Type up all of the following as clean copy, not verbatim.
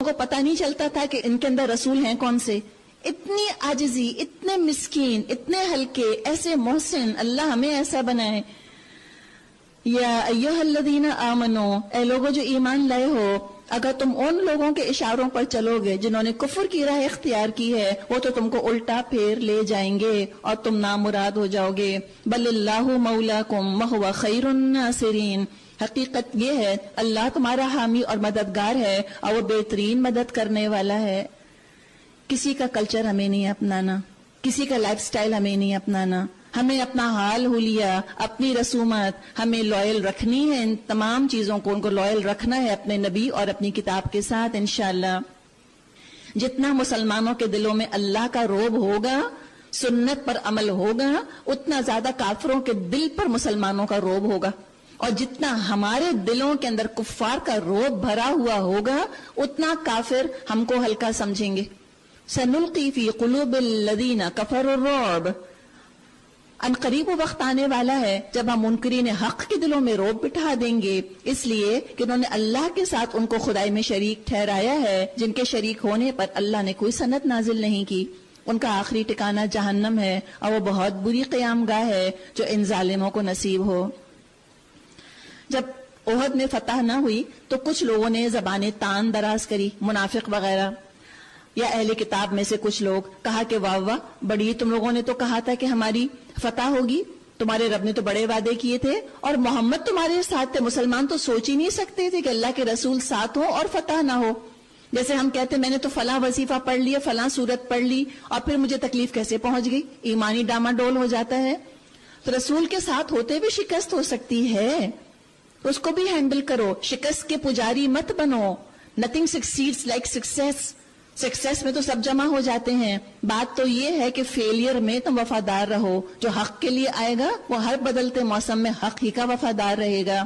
کو پتہ نہیں چلتا تھا کہ ان کے اندر رسول ہیں کون سے. اتنی عاجزی، اتنے مسکین، اتنے ہلکے، ایسے محسن. اللہ ہمیں ایسا بنائے. یا ایھا الذین آمنو، اے لوگوں جو ایمان لائے ہو، اگر تم ان لوگوں کے اشاروں پر چلو گے جنہوں نے کفر کی راہ اختیار کی ہے، وہ تو تم کو الٹا پھیر لے جائیں گے اور تم نامراد ہو جاؤ گے. بل اللہ مولاکم وہو خیر الناصرین، حقیقت یہ ہے اللہ تمہارا حامی اور مددگار ہے اور وہ بہترین مدد کرنے والا ہے. کسی کا کلچر ہمیں نہیں اپنانا، کسی کا لائف سٹائل ہمیں نہیں اپنانا. ہمیں اپنا حال حلیہ، اپنی رسومات ہمیں لائل رکھنی ہے. ان تمام چیزوں کو ان کو لائل رکھنا ہے اپنے نبی اور اپنی کتاب کے ساتھ انشاءاللہ. جتنا مسلمانوں کے دلوں میں اللہ کا رعب ہوگا، سنت پر عمل ہوگا، اتنا زیادہ کافروں کے دل پر مسلمانوں کا رعب ہوگا. اور جتنا ہمارے دلوں کے اندر کفار کا رعب بھرا ہوا ہوگا، اتنا کافر ہم کو ہلکا سمجھیں گے. سنلقی فی قلوب الذین کفروا الرعب، ان قریب وقت آنے والا ہے جب ہم منکرین حق کے دلوں میں رعب بٹھا دیں گے، اس لیے کہ انہوں نے اللہ کے ساتھ ان کو خدائی میں شریک ٹھہرایا ہے، جن کے شریک ہونے پر اللہ نے کوئی سند نازل نہیں کی. ان کا آخری ٹھکانہ جہنم ہے اور وہ بہت بری قیام گاہ ہے جو ان ظالموں کو نصیب ہو. جب احد میں فتح نہ ہوئی تو کچھ لوگوں نے زبانیں تان دراز کری، منافق وغیرہ یا اہل کتاب میں سے کچھ لوگ. کہا کہ واہ واہ، بڑی تم لوگوں نے تو کہا تھا کہ ہماری فتح ہوگی، تمہارے رب نے تو بڑے وعدے کیے تھے اور محمد تمہارے ساتھ تھے. مسلمان تو سوچ ہی نہیں سکتے تھے کہ اللہ کے رسول ساتھ ہو اور فتح نہ ہو. جیسے ہم کہتے میں نے تو فلاں وظیفہ پڑھ لیا، فلاں سورت پڑھ لی اور پھر مجھے تکلیف کیسے پہنچ گئی. ایمانی ڈاما ڈول ہو جاتا ہے. تو رسول کے ساتھ ہوتے بھی شکست ہو سکتی ہے، اس کو بھی ہینڈل کرو. شکست کے پجاری مت بنو. Nothing succeeds like success. Success میں تو سب جمع ہو جاتے ہیں. بات تو یہ ہے کہ فیلئر میں تم وفادار رہو. جو حق کے لیے آئے گا وہ ہر بدلتے موسم میں حق ہی کا وفادار رہے گا.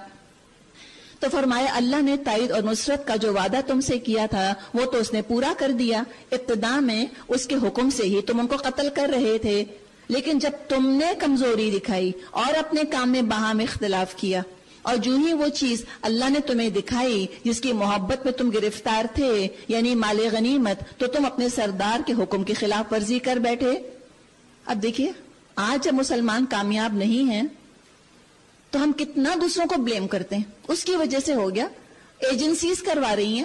تو فرمایا اللہ نے تائید اور نصرت کا جو وعدہ تم سے کیا تھا وہ تو اس نے پورا کر دیا. ابتدا میں اس کے حکم سے ہی تم ان کو قتل کر رہے تھے، لیکن جب تم نے کمزوری دکھائی اور اپنے کام میں باہم اختلاف کیا اور جو ہی وہ چیز اللہ نے تمہیں دکھائی جس کی محبت میں تم گرفتار تھے، یعنی مال غنیمت، تو تم اپنے سردار کے حکم کی خلاف ورزی کر بیٹھے. اب دیکھیے آج جب مسلمان کامیاب نہیں ہیں تو ہم کتنا دوسروں کو بلیم کرتے ہیں. اس کی وجہ سے ہو گیا. ایجنسیز کروا رہی ہیں،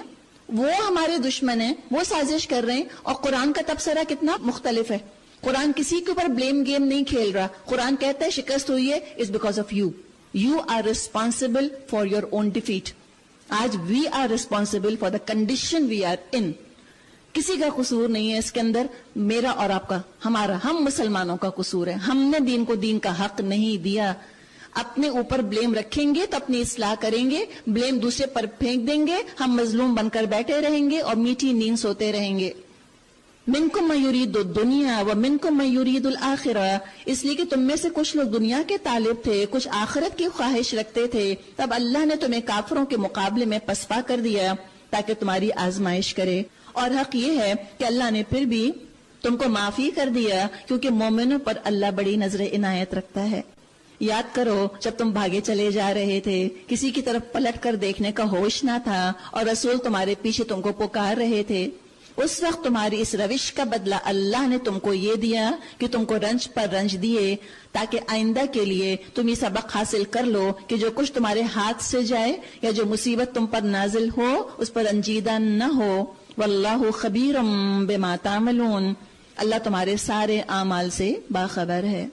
وہ ہمارے دشمن ہیں، وہ سازش کر رہے ہیں. اور قرآن کا تبصرہ کتنا مختلف ہے. قرآن کسی کے اوپر بلیم گیم نہیں کھیل رہا. قرآن کہتا ہے شکست ہوئی ہے is because of you. You are responsible for your own defeat. آج we are responsible for the condition we are in. کسی کا قصور نہیں ہے اس کے اندر، میرا اور آپ کا، ہمارا، ہم مسلمانوں کا قصور ہے. ہم نے دین کو دین کا حق نہیں دیا. اپنے اوپر بلیم رکھیں گے تو اپنی اصلاح کریں گے، بلیم دوسرے پر پھینک دیں گے، ہم مظلوم بن کر بیٹھے رہیں گے اور میٹھی نیند سوتے رہیں گے. منکم من یرید الدنیا ومنکم من یرید الآخرہ، اس لیے کہ تم میں سے کچھ لوگ دنیا کے طالب تھے، کچھ آخرت کی خواہش رکھتے تھے. تب اللہ نے تمہیں کافروں کے مقابلے میں پسپا کر دیا تاکہ تمہاری آزمائش کرے. اور حق یہ ہے کہ اللہ نے پھر بھی تم کو معافی کر دیا کیونکہ مومنوں پر اللہ بڑی نظر عنایت رکھتا ہے. یاد کرو جب تم بھاگے چلے جا رہے تھے، کسی کی طرف پلٹ کر دیکھنے کا ہوش نہ تھا اور رسول تمہارے پیچھے تم کو پکار رہے تھے. اس وقت تمہاری اس روش کا بدلہ اللہ نے تم کو یہ دیا کہ تم کو رنج پر رنج دیے تاکہ آئندہ کے لیے تم یہ سبق حاصل کر لو کہ جو کچھ تمہارے ہاتھ سے جائے یا جو مصیبت تم پر نازل ہو اس پر رنجیدہ نہ ہو. واللہ خبیر بما تعملون، اللہ تمہارے سارے اعمال سے باخبر ہے.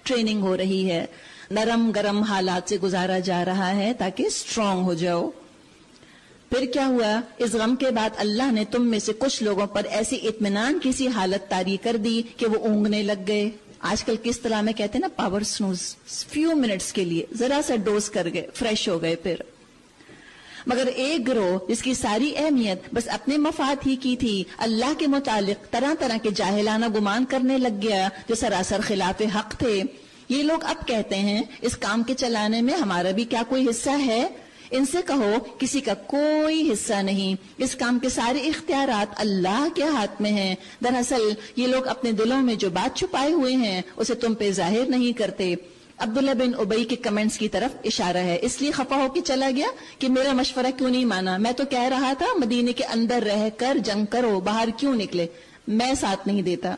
ٹریننگ ہو رہی ہے، نرم گرم حالات سے گزارا جا رہا ہے تاکہ اسٹرانگ ہو جاؤ. پھر کیا ہوا؟ اس غم کے بعد اللہ نے تم میں سے کچھ لوگوں پر ایسی اطمینان کی سی حالت طاری کر دی کہ وہ اونگنے لگ گئے. آج کل کس طرح میں کہتے ہیں نا، پاور سنوز، فیو منٹس کے لیے ذرا سا ڈوز کر گئے، فریش ہو گئے. پھر مگر ایک گروہ جس کی ساری اہمیت بس اپنے مفاد ہی کی تھی، اللہ کے متعلق طرح طرح کے جاہلانہ گمان کرنے لگ گیا جو سراسر خلاف حق تھے. یہ لوگ اب کہتے ہیں اس کام کے چلانے میں ہمارا بھی کیا کوئی حصہ ہے؟ ان سے کہو کسی کا کوئی حصہ نہیں، اس کام کے سارے اختیارات اللہ کے ہاتھ میں ہیں. دراصل یہ لوگ اپنے دلوں میں جو بات چھپائے ہوئے ہیں اسے تم پہ ظاہر نہیں کرتے. عبداللہ بن ابی کے کمنٹس کی طرف اشارہ ہے. اس لیے خفا ہو کے چلا گیا کہ میرا مشورہ کیوں نہیں مانا, میں تو کہہ رہا تھا مدینے کے اندر رہ کر جنگ کرو, باہر کیوں نکلے, میں ساتھ نہیں دیتا.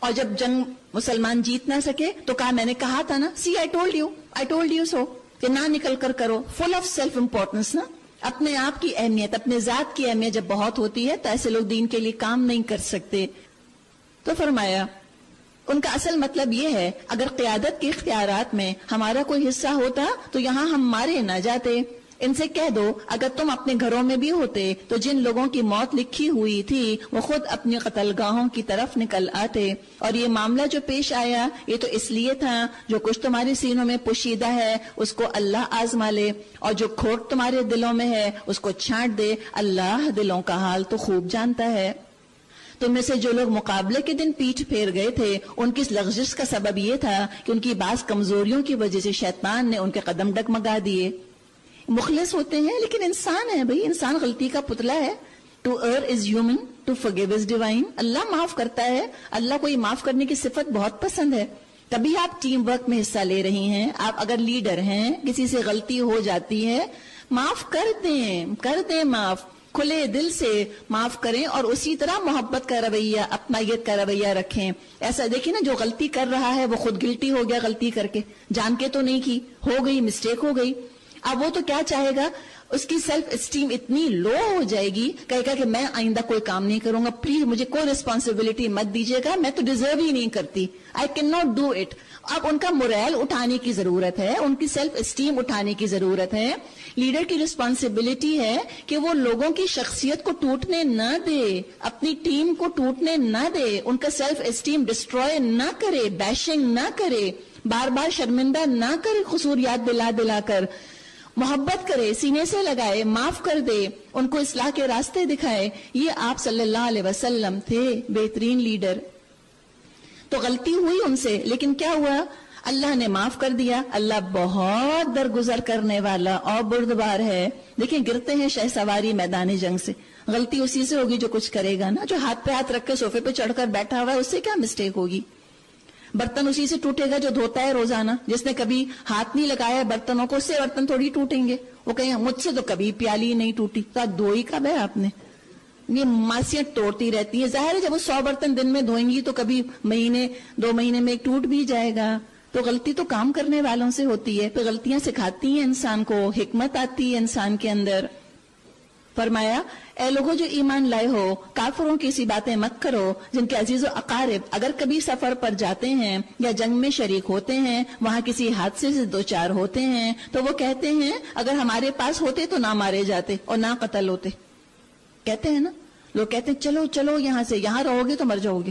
اور جب جنگ مسلمان جیت نہ سکے تو کہا میں نے کہا تھا نا, سی آئی ٹولڈ یو سو, کہ نہ نکل کر کرو. فل آف سیلف امپورٹنس نا, اپنے آپ کی اہمیت, اپنے ذات کی اہمیت جب بہت ہوتی ہے تو ایسے لوگ دین کے لیے کام نہیں کر سکتے. تو فرمایا ان کا اصل مطلب یہ ہے اگر قیادت کے اختیارات میں ہمارا کوئی حصہ ہوتا تو یہاں ہم مارے نہ جاتے. ان سے کہہ دو اگر تم اپنے گھروں میں بھی ہوتے تو جن لوگوں کی موت لکھی ہوئی تھی وہ خود اپنی قتل گاہوں کی طرف نکل آتے. اور یہ معاملہ جو پیش آیا یہ تو اس لیے تھا جو کچھ تمہارے سینوں میں پوشیدہ ہے اس کو اللہ آزما لے, اور جو کھوٹ تمہارے دلوں میں ہے اس کو چھانٹ دے. اللہ دلوں کا حال تو خوب جانتا ہے. تم میں سے جو لوگ مقابلے کے دن پیٹھ پھیر گئے تھے ان کی لغزش کا سبب یہ تھا کہ ان کی بعض کمزوریوں کی وجہ سے شیطان نے ان کے قدم ڈگمگا دیے. مخلص ہوتے ہیں لیکن انسان ہے بھئی, انسان غلطی کا پتلا ہے. To err is human, to forgive is divine. اللہ معاف کرتا ہے, اللہ کو یہ معاف کرنے کی صفت بہت پسند ہے. کبھی آپ ٹیم ورک میں حصہ لے رہی ہیں, آپ اگر لیڈر ہیں, کسی سے غلطی ہو جاتی ہے, معاف کر دیں معاف, کھلے دل سے معاف کریں اور اسی طرح محبت کا رویہ, اپنائیت کا رویہ رکھیں. ایسا دیکھیں نا جو غلطی کر رہا ہے وہ خود گلٹی ہو گیا غلطی کر کے, جان کے تو نہیں کی, ہو گئی مسٹیک ہو گئی. اب وہ تو کیا چاہے گا, اس کی سیلف اسٹیم اتنی لو ہو جائے گی, کہے گا کہ میں آئندہ کوئی کام نہیں کروں گا, پلیز مجھے کوئی ریسپانسبلٹی مت دیجیے گا, میں تو ڈیزرو ہی نہیں کرتی, I can not do it. اب ان کا موریل اٹھانے کی ضرورت ہے, ان کی سیلف اسٹیم اٹھانے کی ضرورت ہے. لیڈر کی ریسپانسبلٹی ہے کہ وہ لوگوں کی شخصیت کو ٹوٹنے نہ دے, اپنی ٹیم کو ٹوٹنے نہ دے, ان کا سیلف اسٹیم ڈسٹروائے نہ کرے, بیشنگ نہ کرے, بار بار شرمندہ نہ کرے قصور یاد دلا کر. محبت کرے, سینے سے لگائے, معاف کر دے, ان کو اصلاح کے راستے دکھائے. یہ آپ صلی اللہ علیہ وسلم تھے, بہترین لیڈر. تو غلطی ہوئی ان سے, لیکن کیا ہوا, اللہ نے معاف کر دیا. اللہ بہت درگزر کرنے والا اور بردبار ہے. دیکھیں گرتے ہیں شہ سواری میدان جنگ سے, غلطی اسی سے ہوگی جو کچھ کرے گا نا, جو ہاتھ پہ ہاتھ رکھ کے صوفے پہ چڑھ کر بیٹھا ہوا ہے, اس سے کیا مسٹیک ہوگی. برتن اسی سے ٹوٹے گا جو دھوتا ہے روزانہ, جس نے کبھی ہاتھ نہیں لگایا برتنوں کو, اس سے برتن تھوڑی ٹوٹیں گے. وہ کہیں مجھ سے تو کبھی پیالی نہیں ٹوٹی, تو دھوئی کب ہے آپ نے. یہ ماسیاں توڑتی رہتی ہیں. ظاہر ہے جب وہ 100 برتن دن میں دھوئیں گی تو کبھی مہینے 2 مہینے میں ایک ٹوٹ بھی جائے گا. تو غلطی تو کام کرنے والوں سے ہوتی ہے. پھر غلطیاں سکھاتی ہیں انسان کو, حکمت آتی ہے انسان کے اندر. فرمایا اے لوگوں جو ایمان لائے ہو, کافروں کی سی باتیں مت کرو جن کے عزیز و اقارب اگر کبھی سفر پر جاتے ہیں یا جنگ میں شریک ہوتے ہیں, وہاں کسی حادثے سے 2-4 ہوتے ہیں تو وہ کہتے ہیں اگر ہمارے پاس ہوتے تو نہ مارے جاتے اور نہ قتل ہوتے. کہتے ہیں نا لوگ, کہتے ہیں چلو یہاں سے, یہاں رہو گے تو مر جاؤ گے,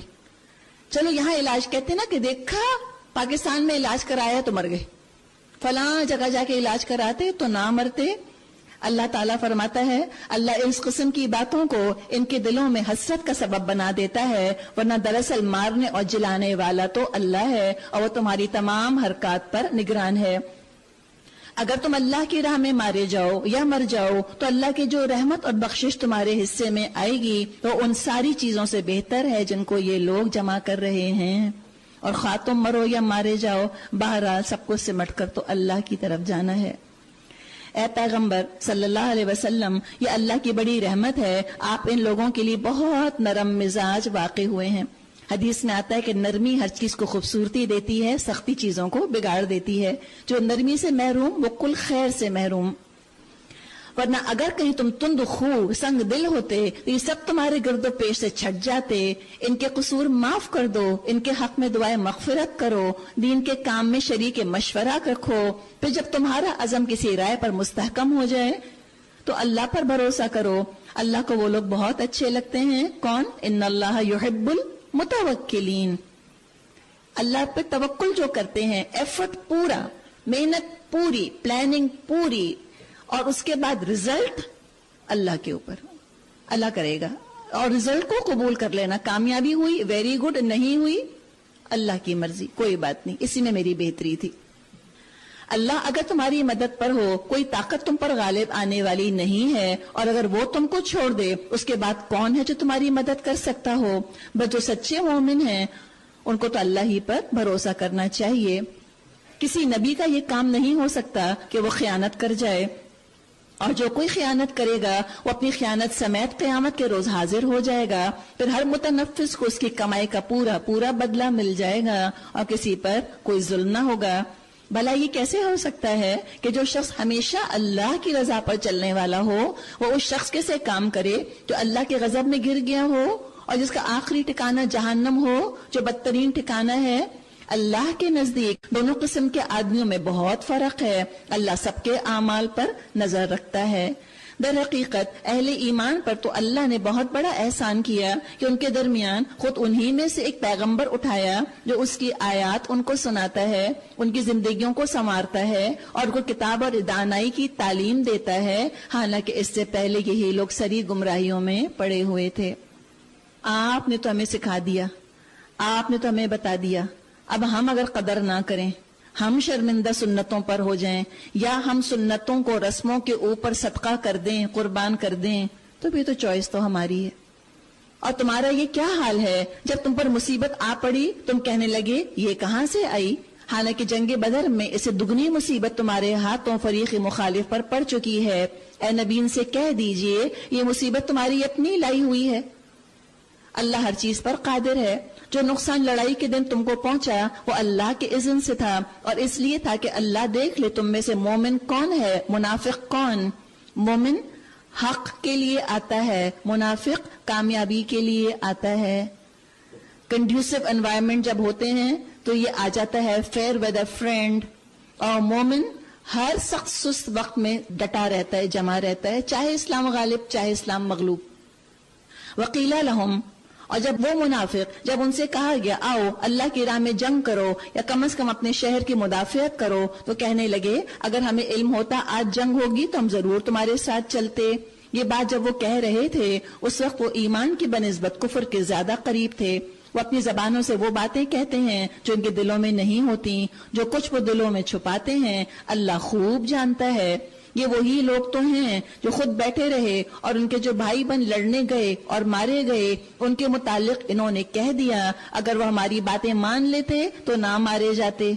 چلو یہاں علاج, کہتے ہیں نا کہ دیکھا پاکستان میں علاج کرایا تو مر گئے, فلاں جگہ جا کے علاج کراتے تو نہ مرتے. اللہ تعالیٰ فرماتا ہے اللہ اس قسم کی باتوں کو ان کے دلوں میں حسرت کا سبب بنا دیتا ہے, ورنہ دراصل مارنے اور جلانے والا تو اللہ ہے اور وہ تمہاری تمام حرکات پر نگران ہے. اگر تم اللہ کی راہ میں مارے جاؤ یا مر جاؤ تو اللہ کی جو رحمت اور بخشش تمہارے حصے میں آئے گی تو ان ساری چیزوں سے بہتر ہے جن کو یہ لوگ جمع کر رہے ہیں. اور خواہ تم مرو یا مارے جاؤ, بہرحال سب کو سمٹ کر تو اللہ کی طرف جانا ہے. اے پیغمبر صلی اللہ علیہ وسلم, یہ اللہ کی بڑی رحمت ہے, آپ ان لوگوں کے لیے بہت نرم مزاج واقع ہوئے ہیں. حدیث میں آتا ہے کہ نرمی ہر چیز کو خوبصورتی دیتی ہے, سختی چیزوں کو بگاڑ دیتی ہے. جو نرمی سے محروم وہ کل خیر سے محروم. ورنہ اگر کہیں تم تند خو سنگ دل ہوتے تو یہ سب تمہارے گرد و پیش سے چھٹ جاتے. ان کے قصور معاف کر دو, ان کے حق میں دعائیں مغفرت کرو, دین کے کام میں شریک مشورہ رکھو. پھر جب تمہارا عزم کسی رائے پر مستحکم ہو جائے تو اللہ پر بھروسہ کرو. اللہ کو وہ لوگ بہت اچھے لگتے ہیں. کون؟ ان اللہ یحب المتوکلین. اللہ پہ توکل جو کرتے ہیں, ایفرٹ پورا, محنت پوری, پلاننگ پوری, اور اس کے بعد رزلٹ اللہ کے اوپر, اللہ کرے گا. اور رزلٹ کو قبول کر لینا, کامیابی ہوئی ویری گڈ, نہیں ہوئی اللہ کی مرضی, کوئی بات نہیں, اسی میں میری بہتری تھی. اللہ اگر تمہاری مدد پر ہو, کوئی طاقت تم پر غالب آنے والی نہیں ہے, اور اگر وہ تم کو چھوڑ دے اس کے بعد کون ہے جو تمہاری مدد کر سکتا ہو. بس جو سچے مومن ہیں ان کو تو اللہ ہی پر بھروسہ کرنا چاہیے. کسی نبی کا یہ کام نہیں ہو سکتا کہ وہ خیانت کر جائے، اور جو کوئی خیانت کرے گا وہ اپنی خیانت سمیت قیامت کے روز حاضر ہو جائے گا، پھر ہر متنفس کو اس کی کمائی کا پورا پورا بدلہ مل جائے گا اور کسی پر کوئی ظلم نہ ہوگا۔ بھلا یہ کیسے ہو سکتا ہے کہ جو شخص ہمیشہ اللہ کی رضا پر چلنے والا ہو وہ اس شخص کے سے کام کرے جو اللہ کے غضب میں گر گیا ہو اور جس کا آخری ٹھکانہ جہنم ہو جو بدترین ٹھکانہ ہے؟ اللہ کے نزدیک دونوں قسم کے آدمیوں میں بہت فرق ہے۔ اللہ سب کے اعمال پر نظر رکھتا ہے۔ در حقیقت اہل ایمان پر تو اللہ نے بہت بڑا احسان کیا کہ ان کے درمیان خود انہی میں سے ایک پیغمبر اٹھایا جو اس کی آیات ان کو سناتا ہے، ان کی زندگیوں کو سنوارتا ہے اور ان کو کتاب اور دانائی کی تعلیم دیتا ہے، حالانکہ اس سے پہلے یہی لوگ سری گمراہیوں میں پڑے ہوئے تھے۔ آپ نے تو ہمیں سکھا دیا، آپ نے تو ہمیں بتا دیا، اب ہم اگر قدر نہ کریں، ہم شرمندہ سنتوں پر ہو جائیں یا ہم سنتوں کو رسموں کے اوپر صدقہ کر دیں، قربان کر دیں، تو بھی تو چوائس تو ہماری ہے۔ اور تمہارا یہ کیا حال ہے جب تم پر مصیبت آ پڑی تم کہنے لگے یہ کہاں سے آئی، حالانکہ جنگ بدر میں اسے دگنی مصیبت تمہارے ہاتھوں فریق مخالف پر پڑ چکی ہے۔ اے نبی ان سے کہہ دیجئے یہ مصیبت تمہاری اپنی لائی ہوئی ہے، اللہ ہر چیز پر قادر ہے۔ جو نقصان لڑائی کے دن تم کو پہنچا وہ اللہ کے اذن سے تھا اور اس لیے تھا کہ اللہ دیکھ لے تم میں سے مومن کون ہے، منافق کون۔ مومن حق کے لیے آتا ہے، منافق کامیابی کے لیے آتا ہے۔ کنڈیوسو انوائرمنٹ جب ہوتے ہیں تو یہ آ جاتا ہے فیئر ویدر فرینڈ، اور مومن ہر سخت سست وقت میں ڈٹا رہتا ہے، جمع رہتا ہے، چاہے اسلام غالب چاہے اسلام مغلوب۔ وقیلا لہم، اور جب وہ منافق جب ان سے کہا گیا آؤ اللہ کی راہ میں جنگ کرو یا کم از کم اپنے شہر کی مدافعت کرو، تو کہنے لگے اگر ہمیں علم ہوتا آج جنگ ہوگی تو ہم ضرور تمہارے ساتھ چلتے۔ یہ بات جب وہ کہہ رہے تھے اس وقت وہ ایمان کی بنسبت کفر کے زیادہ قریب تھے۔ وہ اپنی زبانوں سے وہ باتیں کہتے ہیں جو ان کے دلوں میں نہیں ہوتی، جو کچھ وہ دلوں میں چھپاتے ہیں اللہ خوب جانتا ہے۔ یہ وہی لوگ تو ہیں جو خود بیٹھے رہے اور ان کے جو بھائی بہن لڑنے گئے اور مارے گئے ان کے متعلق انہوں نے کہہ دیا اگر وہ ہماری باتیں مان لیتے تو نہ مارے جاتے۔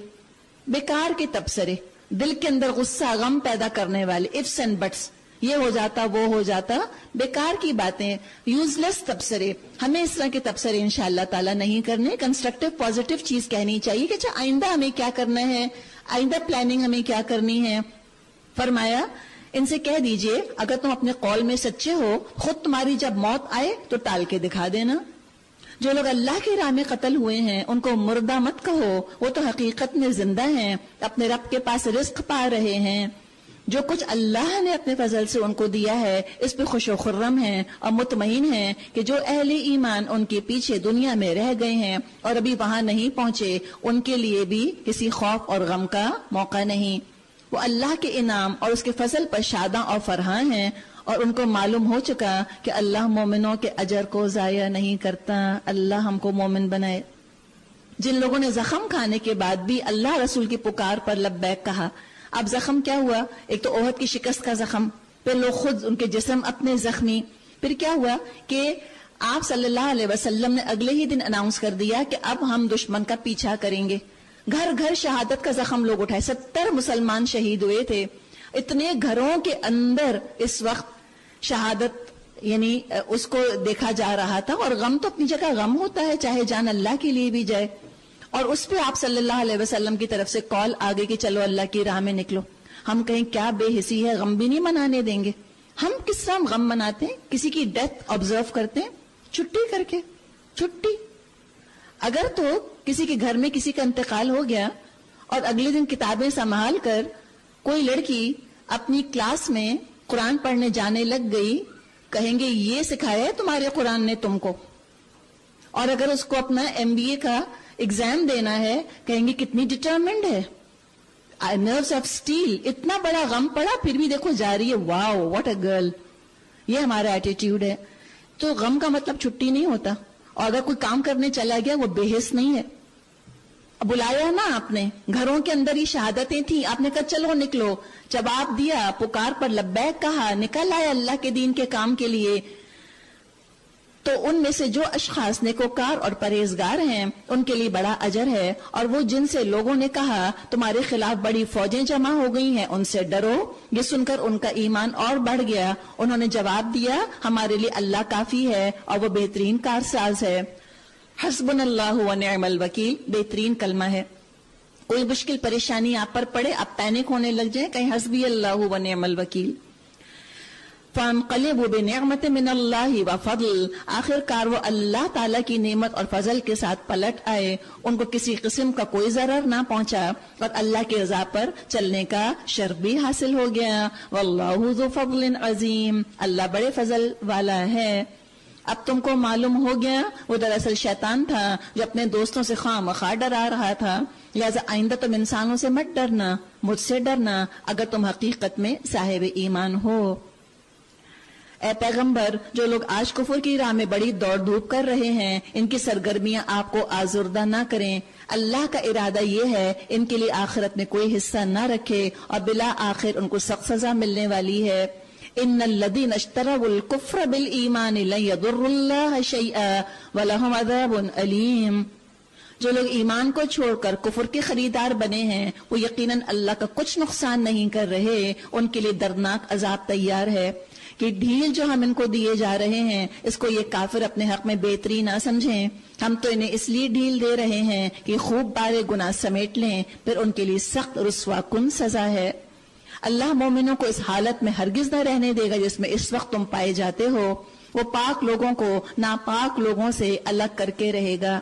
بیکار کے تبصرے، دل کے اندر غصہ غم پیدا کرنے والے ifs and buts، یہ ہو جاتا وہ ہو جاتا، بیکار کی باتیں، یوز لیس تبصرے۔ ہمیں اس طرح کے تبصرے انشاءاللہ تعالی نہیں کرنے، کنسٹرکٹیو پازیٹیو چیز کہنی چاہیے کہ اچھا آئندہ ہمیں کیا کرنا ہے، آئندہ پلاننگ ہمیں کیا کرنی ہے۔ فرمایا ان سے کہہ دیجئے اگر تم اپنے قول میں سچے ہو خود تمہاری جب موت آئے تو ٹال کے دکھا دینا۔ جو لوگ اللہ کی راہ میں قتل ہوئے ہیں ان کو مردہ مت کہو، وہ تو حقیقت میں زندہ ہیں، اپنے رب کے پاس رزق پا رہے ہیں۔ جو کچھ اللہ نے اپنے فضل سے ان کو دیا ہے اس پہ خوش و خرم ہیں اور مطمئن ہیں کہ جو اہل ایمان ان کے پیچھے دنیا میں رہ گئے ہیں اور ابھی وہاں نہیں پہنچے ان کے لیے بھی کسی خوف اور غم کا موقع نہیں۔ وہ اللہ کے انعام اور اس کے فضل پر شاداں اور فرحاں ہیں اور ان کو معلوم ہو چکا کہ اللہ مومنوں کے اجر کو ضائع نہیں کرتا۔ اللہ ہم کو مومن بنائے۔ جن لوگوں نے زخم کھانے کے بعد بھی اللہ رسول کی پکار پر لبیک کہا، اب زخم کیا ہوا؟ ایک تو احد کی شکست کا زخم، پھر لوگ خود ان کے جسم اپنے زخمی، پھر کیا ہوا کہ آپ صلی اللہ علیہ وسلم نے اگلے ہی دن اناؤنس کر دیا کہ اب ہم دشمن کا پیچھا کریں گے۔ گھر گھر شہادت کا زخم لوگ اٹھائے، 70 مسلمان شہید ہوئے تھے۔ اتنے گھروں کے اندر اس وقت شہادت یعنی اس کو دیکھا جا رہا تھا، اور غم تو اپنی جگہ غم ہوتا ہے چاہے جان اللہ کے لیے بھی جائے، اور اس پہ آپ صلی اللہ علیہ وسلم کی طرف سے کال آگے کہ چلو اللہ کی راہ میں نکلو۔ ہم کہیں کیا بے حسی ہے، غم بھی نہیں منانے دیں گے۔ ہم کس طرح غم مناتے ہیں؟ کسی کی ڈیتھ آبزرو کرتے ہیں چھٹی کر کے، چھٹی۔ اگر تو کسی کے گھر میں کسی کا انتقال ہو گیا اور اگلے دن کتابیں سنبھال کر کوئی لڑکی اپنی کلاس میں قرآن پڑھنے جانے لگ گئی، کہیں گے یہ سکھایا ہے تمہارے قرآن نے تم کو۔ اور اگر اس کو اپنا MBA کا ایگزام دینا ہے کہیں گے کتنی ڈٹرمنڈ ہے، نروز آف اسٹیل۔ اتنا بڑا غم پڑا پھر بھی دیکھو جا رہی ہے، واو واٹ اے گرل۔ یہ ہمارا ایٹیٹیوڈ ہے۔ تو غم کا مطلب چھٹی نہیں ہوتا، اور اگر کوئی کام کرنے چلا گیا وہ بے حس نہیں ہے۔ بلایا نا آپ نے، گھروں کے اندر ہی شہادتیں تھیں، آپ نے کہا چلو نکلو، جواب دیا، پکار پر لبیک کہا، نکل آئے اللہ کے دین کے کام کے لیے، تو ان میں سے جو اشخاص نیکوکار اور پرہیزگار ہیں ان کے لیے بڑا اجر ہے، اور وہ جن سے لوگوں نے کہا تمہارے خلاف بڑی فوجیں جمع ہو گئی ہیں ان سے ڈرو، یہ سن کر ان کا ایمان اور بڑھ گیا۔ انہوں نے جواب دیا ہمارے لیے اللہ کافی ہے اور وہ بہترین کارساز ہے۔ حسبنا اللہ و نعم الوکیل بہترین کلمہ ہے۔ کوئی مشکل پریشانی آپ پر پڑے، آپ پینک ہونے لگ جائیں، کہیں حسبی اللہ و نعم الوکیل۔ فَانْقَلِبُوا بِنِعْمَةٍ مِّنَ اللَّهِ وَفَضْلٍ، آخر کار وہ اللہ تعالیٰ کی نعمت اور فضل کے ساتھ پلٹ آئے، ان کو کسی قسم کا کوئی ضرر نہ پہنچا اور اللہ کی رضا پر چلنے کا شرف بھی حاصل ہو گیا۔ وَاللَّهُ ذُو فَضْلٍ عَظِيمٍ، اللہ بڑے فضل والا ہے۔ اب تم کو معلوم ہو گیا وہ دراصل شیطان تھا جو اپنے دوستوں سے خواہ مخواہ ڈرا رہا تھا، لہذا آئندہ تم انسانوں سے مت ڈرنا، مجھ سے ڈرنا اگر تم حقیقت میں صاحب ایمان ہو۔ اے پیغمبر، جو لوگ آج کفر کی راہ میں بڑی دوڑ دھوپ کر رہے ہیں ان کی سرگرمیاں آپ کو آزردہ نہ کریں، اللہ کا ارادہ یہ ہے ان کے لیے آخرت میں کوئی حصہ نہ رکھے اور بلا آخر ان کو سخت سزا ملنے والی ہے۔ ان الذین اشتروا الکفر بالایمان لن یضروا اللہ شیئا ولہم عذاب علیم، جو لوگ ایمان کو چھوڑ کر کفر کے خریدار بنے ہیں وہ یقیناً اللہ کا کچھ نقصان نہیں کر رہے، ان کے لیے دردناک عذاب تیار ہے۔ کہ ڈھیل جو ہم ان کو دیے جا رہے ہیں اس کو یہ کافر اپنے حق میں بہتری نہ سمجھیں، ہم تو انہیں اس لیے ڈھیل دے رہے ہیں کہ خوب بارے گناہ سمیٹ لیں، پھر ان کے لیے سخت رسوا کن سزا ہے۔ اللہ مومنوں کو اس حالت میں ہرگز نہ رہنے دے گا جس میں اس وقت تم پائے جاتے ہو، وہ پاک لوگوں کو ناپاک لوگوں سے الگ کر کے رہے گا۔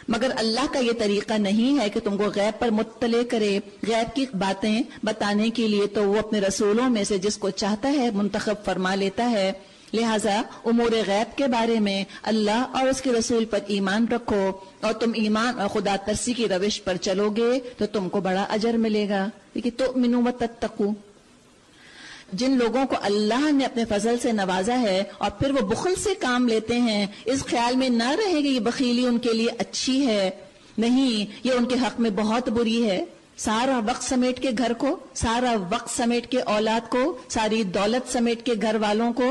مگر اللہ کا یہ طریقہ نہیں ہے کہ تم کو غیب پر مطلع کرے، غیب کی باتیں بتانے کے لیے تو وہ اپنے رسولوں میں سے جس کو چاہتا ہے منتخب فرما لیتا ہے، لہٰذا امور غیب کے بارے میں اللہ اور اس کے رسول پر ایمان رکھو، اور تم ایمان اور خدا ترسی کی روش پر چلو گے تو تم کو بڑا اجر ملے گا۔ لیکن تؤمنوا وتتقوا، جن لوگوں کو اللہ نے اپنے فضل سے نوازا ہے اور پھر وہ بخل سے کام لیتے ہیں، اس خیال میں نہ رہے کہ یہ بخیلی ان کے لیے اچھی ہے، نہیں، یہ ان کے حق میں بہت بری ہے۔ سارا وقت سمیٹ کے گھر کو، سارا وقت سمیٹ کے اولاد کو، ساری دولت سمیٹ کے گھر والوں کو،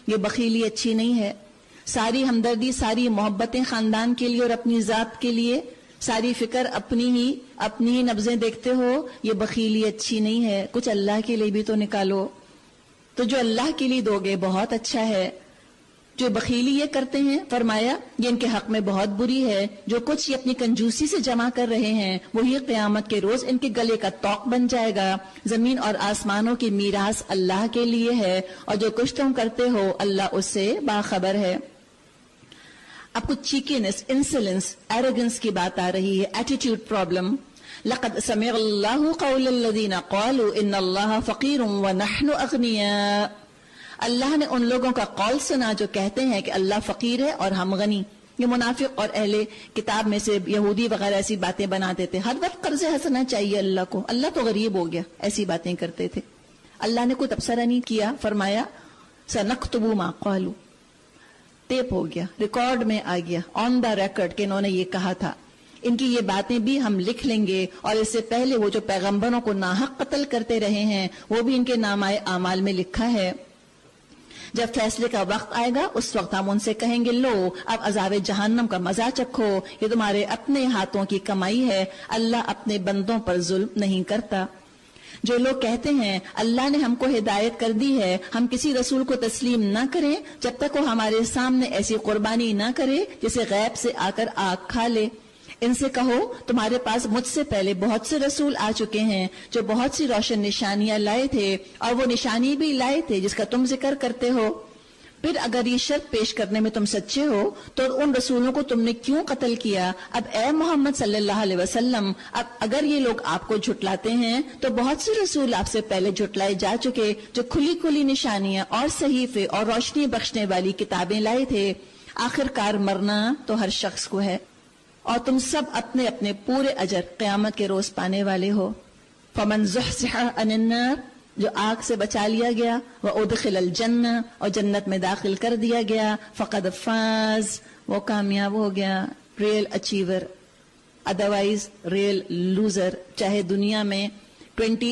یہ بخیلی اچھی نہیں ہے۔ ساری ہمدردی، ساری محبتیں خاندان کے لیے اور اپنی ذات کے لیے، ساری فکر اپنی ہی نبضیں دیکھتے ہو، یہ بخیلی اچھی نہیں ہے۔ کچھ اللہ کے لیے بھی تو نکالو۔ تو جو اللہ کے لیے دو گے بہت اچھا ہے، جو بخیلی یہ کرتے ہیں فرمایا یہ ان کے حق میں بہت بری ہے۔ جو کچھ یہ اپنی کنجوسی سے جمع کر رہے ہیں وہی قیامت کے روز ان کے گلے کا طوق بن جائے گا۔ زمین اور آسمانوں کی میراث اللہ کے لیے ہے اور جو کچھ تم کرتے ہو اللہ اس سے باخبر ہے۔ اب کچھ چیکینس، انسلنس، ایروگنس کی بات آ رہی ہے، ایٹیٹیوڈ پرابلم۔ لقد سمع اللہ قول الذین قالوا ان اللہ فقیر ونحن اغنیاء، اللہ نے ان لوگوں کا قول سنا جو کہتے ہیں کہ اللہ فقیر ہے اور ہم غنی۔ یہ منافق اور اہل کتاب میں سے یہودی وغیرہ ایسی باتیں بناتے تھے، ہر وقت قرض حسنہ چاہیے اللہ کو، اللہ تو غریب ہو گیا، ایسی باتیں کرتے تھے۔ اللہ نے کوئی تبصرہ نہیں کیا، فرمایا سنکتب ما قالوا، ٹیپ ہو گیا، ریکارڈ میں آ گیا، آن دا ریکارڈ کہ انہوں نے یہ کہا تھا۔ ان کی یہ باتیں بھی ہم لکھ لیں گے، اور اس سے پہلے وہ جو پیغمبروں کو ناحق قتل کرتے رہے ہیں وہ بھی ان کے نامہ اعمال میں لکھا ہے۔ جب فیصلے کا وقت آئے گا اس وقت ہم ان سے کہیں گے لو اب عذاب جہنم کا مزہ چکھو، یہ تمہارے اپنے ہاتھوں کی کمائی ہے، اللہ اپنے بندوں پر ظلم نہیں کرتا۔ جو لوگ کہتے ہیں اللہ نے ہم کو ہدایت کر دی ہے، ہم کسی رسول کو تسلیم نہ کریں جب تک وہ ہمارے سامنے ایسی قربانی نہ کرے جسے غیب سے آ کر آگ کھا لے، ان سے کہو تمہارے پاس مجھ سے پہلے بہت سے رسول آ چکے ہیں جو بہت سی روشن نشانیاں لائے تھے، اور وہ نشانی بھی لائے تھے جس کا تم ذکر کرتے ہو۔ پھر اگر یہ شرط پیش کرنے میں تم سچے ہو تو ان رسولوں کو تم نے کیوں قتل کیا؟ اب اے محمد صلی اللہ علیہ وسلم، اب اگر یہ لوگ آپ کو جھٹلاتے ہیں تو بہت سے رسول آپ سے پہلے جھٹلائے جا چکے جو کھلی کھلی نشانیاں اور صحیفے اور روشنی بخشنے والی کتابیں لائے تھے۔ آخر کار مرنا تو ہر شخص کو ہے، اور تم سب اپنے اپنے پورے اجر قیامت کے روز پانے والے ہو۔ فمن زحزح عن النار، جو آگ سے بچا لیا گیا، وادخل الجنہ، اور جنت میں داخل کر دیا گیا، فقد فاز، وہ کامیاب ہو گیا، real achiever, otherwise real loser, چاہے دنیا میں 20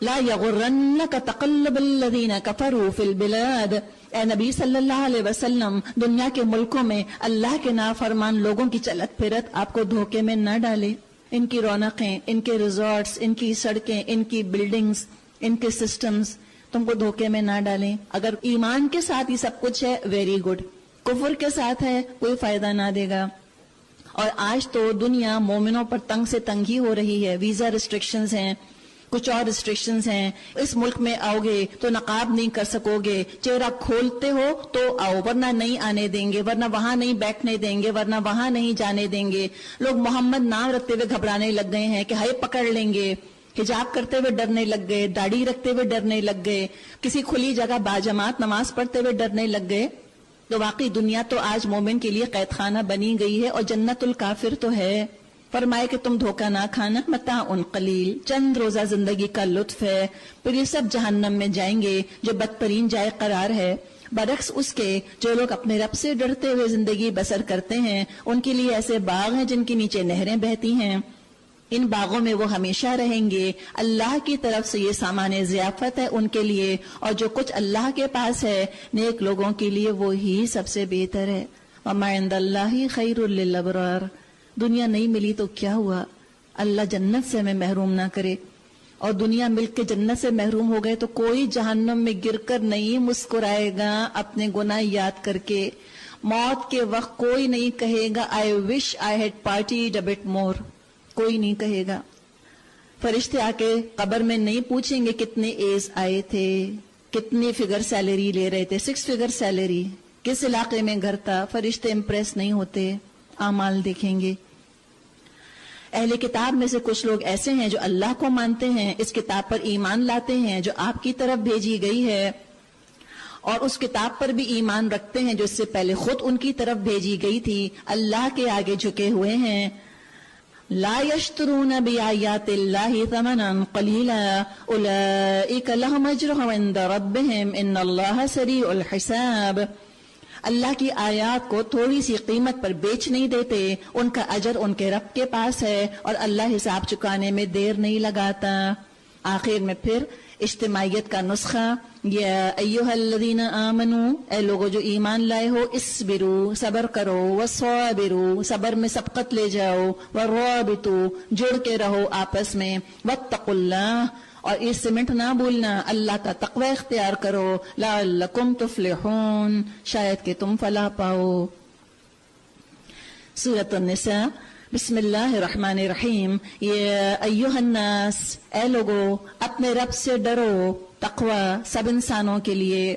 لا یغرنک تقلب الذین کفروا فی البلاد، اے نبی صلی اللہ علیہ وسلم دنیا کے ملکوں میں اللہ کے نافرمان لوگوں کی چلت پھرت آپ کو دھوکے میں نہ ڈالے. ان کی رونقیں، ان کے ریزورٹس، ان کی سڑکیں، ان کی بلڈنگز، ان کے سسٹمز تم کو دھوکے میں نہ ڈالیں. اگر ایمان کے ساتھ یہ سب کچھ ہے ویری گڈ، کفر کے ساتھ ہے کوئی فائدہ نہ دے گا. اور آج تو دنیا مومنوں پر تنگ سے تنگ ہی ہو رہی ہے. ویزا ریسٹرکشنز ہیں، کچھ اور ریسٹرکشنز ہیں. اس ملک میں آؤ گے تو نقاب نہیں کر سکو گے، چہرہ کھولتے ہو تو آؤ ورنہ نہیں آنے دیں گے، ورنہ وہاں نہیں بیٹھنے دیں گے، ورنہ وہاں نہیں جانے دیں گے. لوگ محمد نام رکھتے ہوئے گھبرانے لگ گئے ہیں کہ ہائے پکڑ لیں گے. حجاب کرتے ہوئے ڈرنے لگ گئے، داڑھی رکھتے ہوئے ڈرنے لگ گئے، کسی کھلی جگہ باجماعت نماز پڑھتے ہوئے ڈرنے لگ گئے. تو واقعی دنیا تو آج مومن کے لیے قید خانہ بنی گئی ہے اور جنت الکافر تو ہے. فرمائے کہ تم دھوکہ نہ کھانا، متاع قلیل، چند روزہ زندگی کا لطف ہے، پھر یہ سب جہنم میں جائیں گے جو بدترین جائے قرار ہے. برعکس اس کے جو لوگ اپنے رب سے ڈرتے ہوئے زندگی بسر کرتے ہیں ان کے لیے ایسے باغ ہیں جن کے نیچے نہریں بہتی ہیں. ان باغوں میں وہ ہمیشہ رہیں گے. اللہ کی طرف سے یہ سامان ضیافت ہے ان کے لیے، اور جو کچھ اللہ کے پاس ہے نیک لوگوں کے لیے وہی سب سے بہتر ہے. وما عند اللہ خیر للابرار. دنیا نہیں ملی تو کیا ہوا، اللہ جنت سے ہمیں محروم نہ کرے. اور دنیا مل کے جنت سے محروم ہو گئے تو کوئی جہنم میں گر کر نہیں مسکرائے گا اپنے گناہ یاد کر کے. موت کے وقت کوئی نہیں کہے گا I wish I had partied a bit more. کوئی نہیں کہے گا. فرشتے آ کے قبر میں نہیں پوچھیں گے کتنے ایز آئے تھے، کتنی فگر سیلری لے رہے تھے، 6 فگر سیلری، کس علاقے میں گھر تھا. فرشتے امپریس نہیں ہوتے، اعمال دیکھیں گے. اہل کتاب میں سے کچھ لوگ ایسے ہیں جو اللہ کو مانتے ہیں، اس کتاب پر ایمان لاتے ہیں جو آپ کی طرف بھیجی گئی ہے، اور اس کتاب پر بھی ایمان رکھتے ہیں جو اس سے پہلے خود ان کی طرف بھیجی گئی تھی. اللہ کے آگے جھکے ہوئے ہیں. لا یشترون بآیات اللہ ثمنا قلیلا اولئک لهم اجرهم عند ربهم ان اللہ سریع الحساب. اللہ کی آیات کو تھوڑی سی قیمت پر بیچ نہیں دیتے، ان کا اجر ان کے رب کے پاس ہے اور اللہ حساب چکانے میں دیر نہیں لگاتا. آخر میں پھر اجتماعیت کا نسخہ، یا ایھا الذین آمنوا، اے لوگو جو ایمان لائے ہو، اسبروا، صبر کرو، وصابروا، صبر میں سبقت لے جاؤ، ورابطوا، جڑ کے رہو آپس میں، واتقوا اللہ، اور اس سمٹ نہ بھولنا، اللہ کا تقوی اختیار کرو، لعلکم تفلحون، شاید کہ تم فلاح پاؤ. سورۃ النساء. بسم اللہ الرحمن الرحیم. یا ایھا الناس، اے لوگو اپنے رب سے ڈرو. تقوی سب انسانوں کے لیے،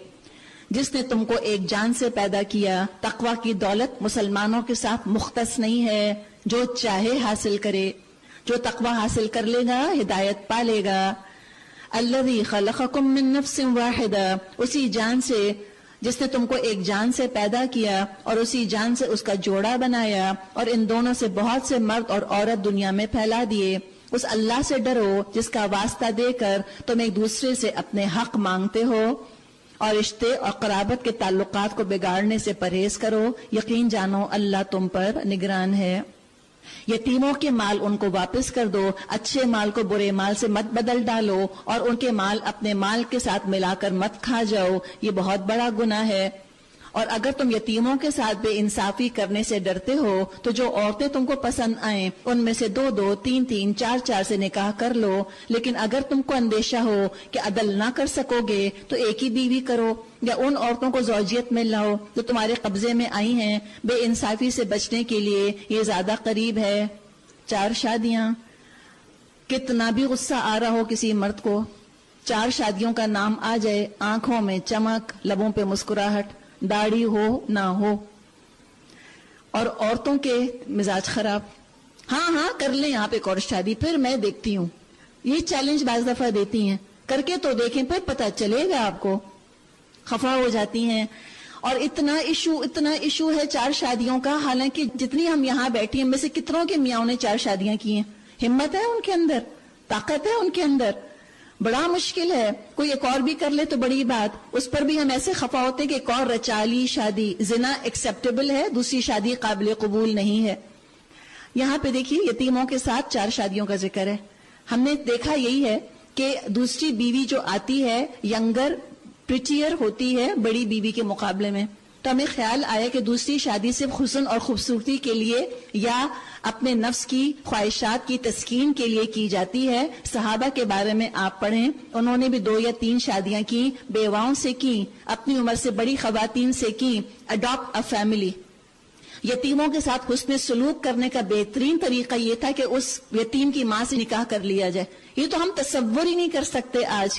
جس نے تم کو ایک جان سے پیدا کیا. تقوی کی دولت مسلمانوں کے ساتھ مختص نہیں ہے، جو چاہے حاصل کرے. جو تقوی حاصل کر لے گا ہدایت پا لے گا. الذی خلقکم من نفس واحدہ، اسی جان سے جس نے تم کو ایک جان سے پیدا کیا اور اسی جان سے اس کا جوڑا بنایا، اور ان دونوں سے بہت سے مرد اور عورت دنیا میں پھیلا دیے. اس اللہ سے ڈرو جس کا واسطہ دے کر تم ایک دوسرے سے اپنے حق مانگتے ہو، اور رشتے اور قرابت کے تعلقات کو بگاڑنے سے پرہیز کرو. یقین جانو اللہ تم پر نگران ہے. یتیموں کے مال ان کو واپس کر دو، اچھے مال کو برے مال سے مت بدل ڈالو، اور ان کے مال اپنے مال کے ساتھ ملا کر مت کھا جاؤ، یہ بہت بڑا گناہ ہے. اور اگر تم یتیموں کے ساتھ بے انصافی کرنے سے ڈرتے ہو تو جو عورتیں تم کو پسند آئیں ان میں سے 2-2 3-3 4-4 سے نکاح کر لو. لیکن اگر تم کو اندیشہ ہو کہ عدل نہ کر سکو گے تو ایک ہی بیوی کرو، یا ان عورتوں کو زوجیت میں لاؤ جو تمہارے قبضے میں آئی ہیں. بے انصافی سے بچنے کے لیے یہ زیادہ قریب ہے. 4 شادیاں. کتنا بھی غصہ آ رہا ہو کسی مرد کو، 4 شادیوں کا نام آ جائے، آنکھوں میں چمک، لبوں پہ مسکراہٹ، داڑھی ہو نہ ہو، اور عورتوں کے مزاج خراب. ہاں کر لیں آپ ایک اور شادی، پھر میں دیکھتی ہوں. یہ چیلنج بعض دفعہ دیتی ہیں، کر کے تو دیکھیں پھر پتہ چلے گا آپ کو. خفا ہو جاتی ہیں. اور اتنا ایشو ہے 4 شادیوں کا، حالانکہ جتنی ہم یہاں بیٹھی ہیں میں سے کتنوں کے میاں نے 4 شادیاں کی ہیں. ہمت ہے ان کے اندر، طاقت ہے ان کے اندر. بڑا مشکل ہے. کوئی ایک اور بھی کر لے تو بڑی بات، اس پر بھی ہم ایسے خفا ہوتے کہ ایک اور رچالی شادی. زنا ایکسیپٹیبل ہے، دوسری شادی قابل قبول نہیں ہے. یہاں پہ دیکھیے یتیموں کے ساتھ 4 شادیوں کا ذکر ہے. ہم نے دیکھا یہی ہے کہ دوسری بیوی جو آتی ہے ینگر پریٹیئر ہوتی ہے بڑی بیوی کے مقابلے میں، تو ہمیں خیال آیا کہ دوسری شادی صرف حسن اور خوبصورتی کے لیے یا اپنے نفس کی خواہشات کی تسکین کے لیے کی جاتی ہے. صحابہ کے بارے میں آپ پڑھیں، انہوں نے بھی 2 یا 3 شادیاں کی، بیواؤں سے کی، اپنی عمر سے بڑی خواتین سے کی. Adopt a family. یتیموں کے ساتھ حسن سلوک کرنے کا بہترین طریقہ یہ تھا کہ اس یتیم کی ماں سے نکاح کر لیا جائے. یہ تو ہم تصور ہی نہیں کر سکتے آج